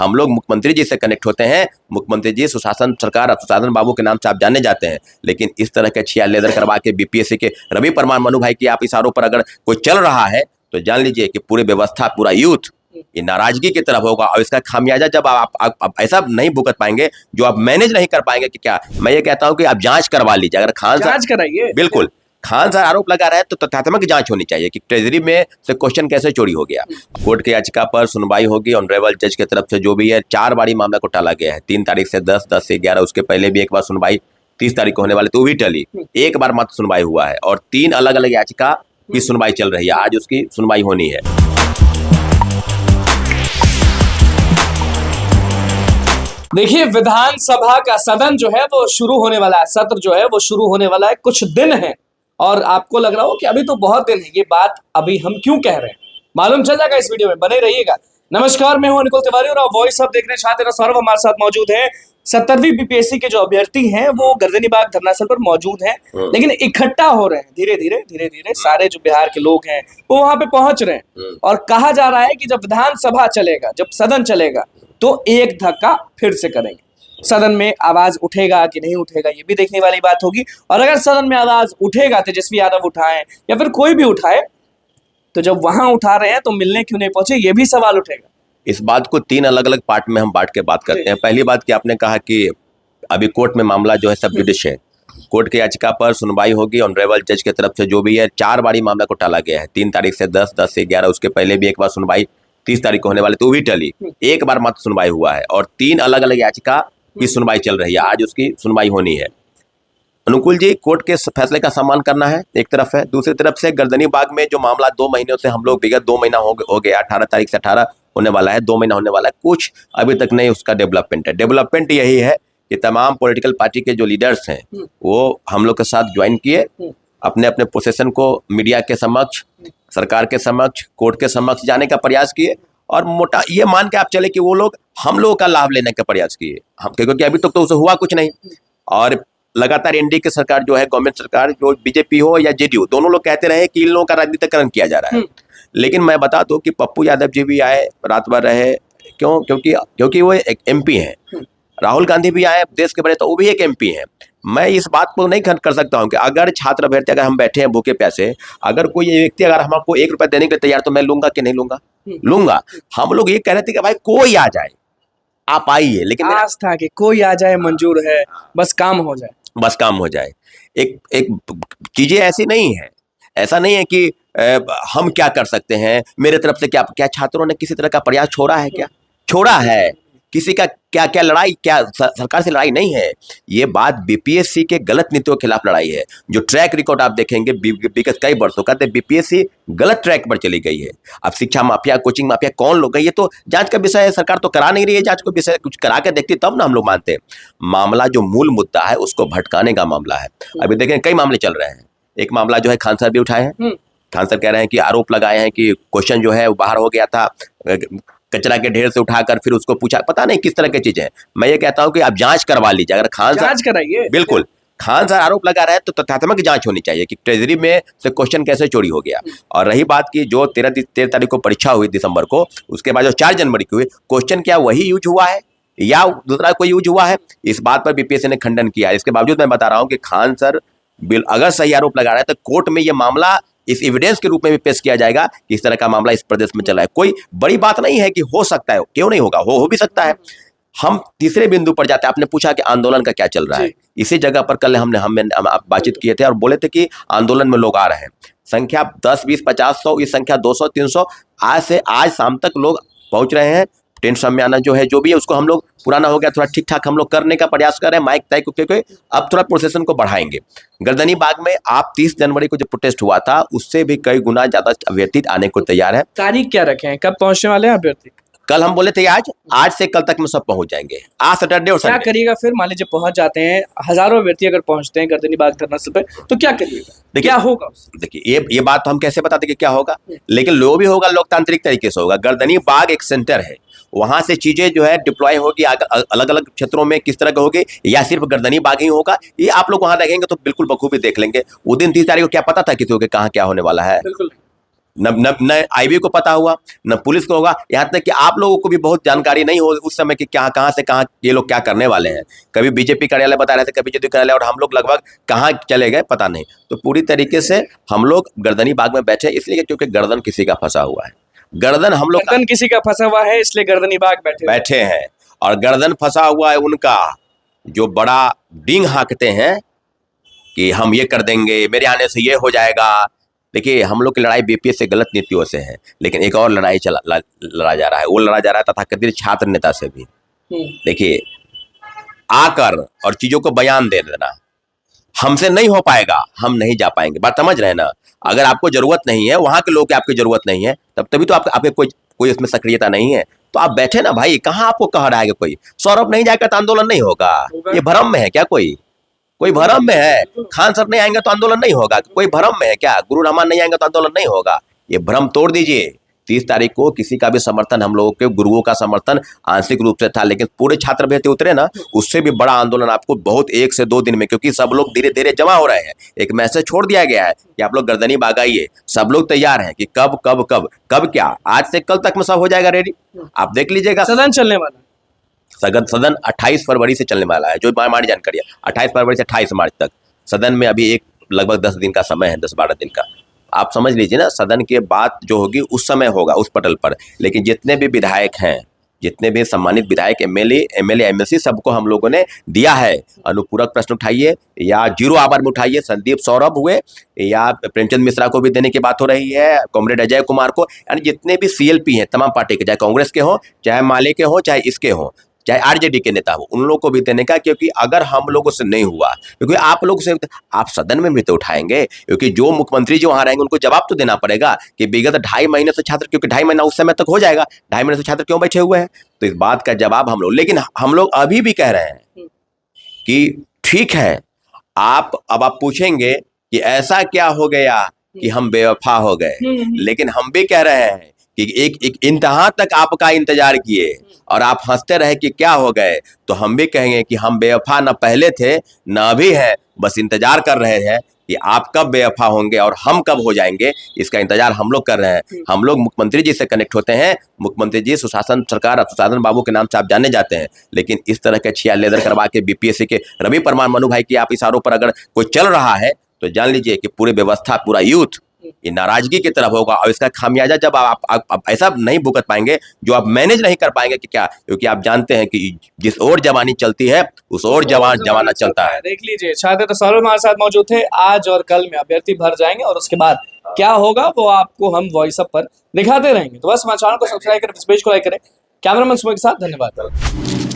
हम लोग मुख्यमंत्री जी से कनेक्ट होते हैं। मुख्यमंत्री जी सुशासन सरकार, सुशासन बाबू के नाम से आप जाने जाते हैं, लेकिन इस तरह के छिया लेदर करवा के बीपीएससी के रवि परमार मनु भाई की आप इशारों पर अगर कोई चल रहा है तो जान लीजिए कि पूरी व्यवस्था, पूरा यूथ ये नाराजगी की तरफ होगा। और इसका खामियाजा जब आप ऐसा नहीं भुगत पाएंगे जो आप मैनेज नहीं कर पाएंगे कि क्या, मैं ये कहता हूं कि आप जांच करवा लीजिए। अगर खान जांच कराइए, बिल्कुल खान सर आरोप लगा रहे हैं तो तथ्यात्मक जांच होनी चाहिए कि ट्रेजरी में से क्वेश्चन कैसे चोरी हो गया। कोर्ट की याचिका पर सुनवाई होगी। ऑनरेबल जज की तरफ से जो भी है 4 बारी मामला को टाला गया है। 3 तारीख से 10, 10 से 11, उसके पहले भी एक बार सुनवाई 30 तारीख को होने वाले तो भी टली। एक बार मात्र सुनवाई हुआ है और 3 अलग अलग याचिका की सुनवाई चल रही है। आज उसकी सुनवाई होनी है। देखिए विधानसभा का सदन जो है वो शुरू होने वाला है, सत्र जो है वो शुरू होने वाला है, कुछ दिन है और आपको लग रहा हो कि अभी तो बहुत दिन है। ये बात अभी हम क्यों कह रहे हैं मालूम चल जाएगा, इस वीडियो में बने रहिएगा। नमस्कार, मैं हूं अनिकुल तिवारी और आप वॉइस ऑफ देखने चाहते हैं। सौरभ हमारे साथ मौजूद है। 70वीं बीपीएससी के जो अभ्यर्थी हैं वो गर्दनीबाग धरनास्थल पर मौजूद हैं, लेकिन इकट्ठा हो रहे हैं धीरे धीरे सारे जो बिहार के लोग हैं वो वहां पे पहुंच रहे हैं। और कहा जा रहा है कि जब विधानसभा चलेगा, जब सदन चलेगा तो एक धक्का फिर से करेंगे। सदन में आवाज उठेगा कि नहीं उठेगा ये भी देखने वाली बात होगी। और अगर सदन में आवाज उठेगा, तेजस्वी यादव उठाए या फिर कोई भी उठाए, तो जब वहां उठा रहे हैं तो मिलने क्यों नहीं पहुंचे, ये भी सवाल उठेगा। इस बात को 3 अलग अलग पार्ट में हम बांट के बात करते हैं। पहली बात कि आपने कहा कि अभी कोर्ट में मामला जो है सब जुडिश है। कोर्ट की याचिका पर सुनवाई होगी। ऑनरेबल जज की तरफ से जो भी है 4 बारी मामला को टाला गया है। 3 तारीख से 10, 10 से 11, उसके पहले भी एक बार सुनवाई 30 तारीख को होने वाले तो भी टली। एक बार मात्र सुनवाई हुआ है और 3 अलग अलग याचिका की सुनवाई चल रही है। आज उसकी सुनवाई होनी है। अनुकूल जी, कोर्ट के फैसले का सम्मान करना है एक तरफ है, दूसरी तरफ से गर्दनीबाग में जो मामला 2 महीनों से हम लोग विगत 2 महीना हो गया, 18 तारीख से 18 होने वाला है, 2 महीना होने वाला है, कुछ अभी तक नहीं उसका डेवलपमेंट है। डेवलपमेंट यही है कि तमाम पॉलिटिकल पार्टी के जो लीडर्स हैं वो हम लोग के साथ ज्वाइन किए, अपने अपने पोजीशन को मीडिया के समक्ष, सरकार के समक्ष, कोर्ट के समक्ष जाने का प्रयास किए और मोटा ये मान के आप चले कि वो लोग हम लोगों का लाभ लेने का प्रयास किए। हम क्योंकि अभी तक तो उसे हुआ कुछ नहीं और लगातार एनडीए की सरकार जो है, गवर्नमेंट सरकार, जो बीजेपी हो या जेडीयू, दोनों लोग कहते रहे कि इन लोगों का राजनीतिकरण किया जा रहा है। लेकिन मैं बता दूं कि पप्पू यादव जी भी आए, रात भर रहे, क्योंकि वो एक एमपी हैं। राहुल गांधी भी आए, देश के बड़े, तो वो भी एक एमपी हैं। मैं इस बात को नहीं कर सकता हूं कि अगर छात्र अभ्यर्थी, अगर हम बैठे हैं भूखे प्यासे, अगर कोई व्यक्ति अगर हमको 1 रुपया देने के लिए तैयार, तो मैं लूंगा कि नहीं लूंगा? लूंगा। हम लोग ये कह रहे थे कि भाई कोई आ जाए, आप आइए, लेकिन आस था कि कोई आ जाए, मंजूर है, बस काम हो जाए, बस काम हो जाए। एक चीजें ऐसी नहीं है, ऐसा नहीं है कि हम क्या कर सकते हैं, मेरे तरफ से क्या छात्रों ने किसी तरह का प्रयास छोड़ा है? क्या छोड़ा है? किसी का क्या लड़ाई, क्या सरकार से लड़ाई नहीं है। ये बात बीपीएससी के गलत नीतियों के खिलाफ लड़ाई है। जो ट्रैक रिकॉर्ड आप देखेंगे विगत कई वर्षों का, बीपीएससी गलत ट्रैक पर चली गई है। अब शिक्षा माफिया, कोचिंग माफिया कौन लोग हैं, ये तो जांच का विषय है। सरकार तो करा नहीं रही है जांच को विषय, कुछ करा के देखती तब ना हम लोग मानते हैं। मामला जो मूल मुद्दा है उसको भटकाने का मामला है। अभी देखें कई मामले चल रहे हैं। एक मामला जो है खान सर भी उठाए हैं। खान सर कह रहे हैं कि आरोप लगाए हैं कि क्वेश्चन जो है वो बाहर हो गया था, कचरा के ढेर से उठाकर फिर उसको पूछा, पता नहीं किस तरह की चीजें। मैं ये कहता हूं कि आप जांच करवा लीजिए। अगर खान सर जांच कराइए, बिल्कुल खान सर आरोप लगा रहे हैं तो तथ्यात्मक जांच होनी चाहिए कि ट्रेजरी में से क्वेश्चन कैसे चोरी हो गया। और रही बात की जो 13 तारीख को परीक्षा हुई दिसंबर को, उसके बाद जो 4 जनवरी की हुई, क्वेश्चन क्या वही यूज हुआ है या दूसरा कोई यूज हुआ है? इस बात पर बीपीएससी ने खंडन किया है। इसके बावजूद मैं बता रहा हूं कि खान सर अगर सही आरोप लगा रहे हैं तो कोर्ट में ये मामला इस एविडेंस के रूप में भी पेश किया जाएगा कि इस तरह का मामला इस प्रदेश में चला है। कोई बड़ी बात नहीं है कि हो सकता है, क्यों नहीं होगा, हो भी सकता है। हम तीसरे बिंदु पर जाते हैं। आपने पूछा कि आंदोलन का क्या चल रहा है। इसी जगह पर कल हमने बातचीत किए थे और बोले थे कि आंदोलन में लोग आ रहे हैं, संख्या 10, 20, 50, 100, ये संख्या 200, 300 आज शाम तक लोग पहुंच रहे हैं। टेंट सम्याना जो है, जो भी है, उसको हम लोग पुराना हो गया, थोड़ा ठीक ठाक हम लोग करने का प्रयास कर रहे हैं। माइक तय क्योंकि अब थोड़ा प्रोसेशन को बढ़ाएंगे। गर्दनीबाग में आप 30 जनवरी को जो प्रोटेस्ट हुआ था उससे भी कई गुना ज्यादा अभ्यर्थी आने को तैयार है। तारीख क्या रखे हैं, कब पहुंचने वाले हैं अभ्यर्थी? कल हम बोले थे आज से कल तक में सब पहुंच जाएंगे। आज सैटरडे और क्या करिएगा फिर? मान लीजिए पहुंच जाते हैं, हजारों अभ्यर्थी अगर पहुंचते हैं गर्दनीबाग धरनास्थल पे, तो क्या करिएगा? क्या होगा? देखिए ये बात तो हम कैसे बताते कि क्या होगा, लेकिन जो भी होगा लोकतांत्रिक तरीके से होगा। गर्दनीबाग एक सेंटर है, वहां से चीजें जो है डिप्लॉय होगी अलग अलग क्षेत्रों में, किस तरह का होगी, या सिर्फ गर्दनीबाग ही होगा, ये आप लोग वहां रहेंगे तो बिल्कुल बखूबी देख लेंगे। वो दिन 30 तारीख को क्या पता था किसी को कहाँ क्या होने वाला है। बिल्कुल न आईबी को पता हुआ, न पुलिस को होगा, यहाँ तक कि आप लोगों को भी बहुत जानकारी नहीं हो उस समय कि क्या कहाँ से कहाँ ये लोग क्या करने वाले हैं। कभी बीजेपी कार्यालय बता रहे थे, कभी जेडीयू कार्यालय, और हम लोग लगभग कहाँ चले गए पता नहीं। तो पूरी तरीके से हम लोग गर्दनी बाग में बैठे इसलिए क्योंकि गर्दन किसी का फंसा हुआ है। गर्दन हम लोग गर्दन किसी का फंसा हुआ है, इसलिए गर्दनी बाग बैठे हैं, और गर्दन फंसा हुआ है उनका जो बड़ा डींग हाँकते हैं कि हम ये कर देंगे, मेरे आने से ये हो जाएगा। देखिए, हम लोग की लड़ाई बीपीएस से गलत नीतियों से है, लेकिन एक और लड़ाई लड़ा जा रहा है, वो लड़ा जा रहा है तथाकथित छात्र नेता से भी। देखिए, आकर और चीजों को बयान दे देना हमसे नहीं हो पाएगा, हम नहीं जा पाएंगे। बात समझ रहे हैं ना? अगर आपको जरूरत नहीं है, वहां के लोग की आपकी जरूरत नहीं है, तभी तो आपके कोई उसमें सक्रियता नहीं है, तो आप बैठे ना भाई। कहाँ आपको कह रहा है कि कोई सौरभ नहीं जाएगा तो आंदोलन नहीं होगा? ये भ्रम में है क्या? कोई भ्रम में है? खान सर नहीं आएंगे तो आंदोलन नहीं होगा? कोई भ्रम में है क्या? गुरु रहमान नहीं आएंगे तो आंदोलन नहीं होगा? ये भ्रम तोड़ दीजिए। 30 तारीख को किसी का भी समर्थन, हम लोगों के गुरुओं का समर्थन आंशिक रूप से था, लेकिन पूरे छात्र भेजते उतरे ना, उससे भी बड़ा आंदोलन आपको बहुत 1 से 2 दिन में, क्योंकि सब लोग धीरे धीरे जमा हो रहे हैं। एक मैसेज छोड़ दिया गया है कि आप लोग गर्दनी बाग आइए, सब लोग तैयार हैं कि कब कब कब कब क्या, आज से कल तक में सब हो जाएगा रेडी। आप देख लीजिएगा। सदन चलने वाला, सदन 28 फरवरी से चलने वाला है, जो हमारी जानकारी है 28 फरवरी से 28 मार्च तक सदन में अभी एक लगभग 10 दिन का समय है, 10-12 दिन का। आप समझ लीजिए ना, सदन की बात जो होगी उस समय होगा उस पटल पर। लेकिन जितने भी विधायक हैं, जितने भी सम्मानित विधायक, एमएलए, एमएलसी, सबको हम लोगों ने दिया है अनुपूरक प्रश्न उठाइए या 0 आवर में उठाइए। संदीप सौरभ हुए या प्रेमचंद मिश्रा को भी देने की बात हो रही है, कॉमरेड अजय कुमार को, यानी जितने भी सीएलपी हैं तमाम पार्टी के, चाहे कांग्रेस के हों, चाहे माले के हों, चाहे इसके हों, चाहे आरजेडी के नेता हो, उन लोगों को भी देने का। क्योंकि अगर हम लोगों से नहीं हुआ, क्योंकि आप लोगों से, आप सदन में भी तो उठाएंगे, क्योंकि जो मुख्यमंत्री जो वहां रहेंगे उनको जवाब तो देना पड़ेगा कि विगत 2.5 महीने से छात्र, क्योंकि 2.5 महीना उस समय तक हो जाएगा, 2.5 महीने से छात्र क्यों बैठे हुए हैं, तो इस बात का जवाब हम लोग। लेकिन हम लोग अभी भी कह रहे हैं कि ठीक है, अब आप पूछेंगे कि ऐसा क्या हो गया कि हम बेवफा हो गए, लेकिन हम भी कह रहे हैं कि एक इंतहा तक आपका इंतजार किए और आप हंसते रहे कि क्या हो गए, तो हम भी कहेंगे कि हम बेवफा न पहले थे न अभी है, बस इंतजार कर रहे हैं कि आप कब बेवफा होंगे और हम कब हो जाएंगे, इसका इंतजार हम लोग कर रहे हैं। हम लोग मुख्यमंत्री जी से कनेक्ट होते हैं, मुख्यमंत्री जी सुशासन सरकार, सुशासन बाबू के नाम से आप जाने जाते हैं, लेकिन इस तरह के छिया लेदर करवा के बीपीएससी के रवि परमार, मनु भाई की आप इशारों पर अगर कोई चल रहा है तो जान लीजिए कि पूरी व्यवस्था, पूरा यूथ ये नाराजगी की तरफ होगा, और इसका खामियाजा जब आप ऐसा नहीं भुगत पाएंगे जो आप मैनेज नहीं कर पाएंगे कि क्या, क्योंकि आप जानते हैं कि जिस ओर जवानी चलती है उस ओर जमाना चलता है। देख लीजिए, छात्र तो सौरभ हमारे साथ मौजूद थे। आज और कल में अभ्यर्थी भर जाएंगे और उसके बाद क्या होगा वो आपको हम वॉइस अप पर दिखाते रहेंगे। तो बस हमारे चैनल को सब्सक्राइब करें, इस पेज को लाइक करें। कैमरामैन सुमित के साथ धन्यवाद।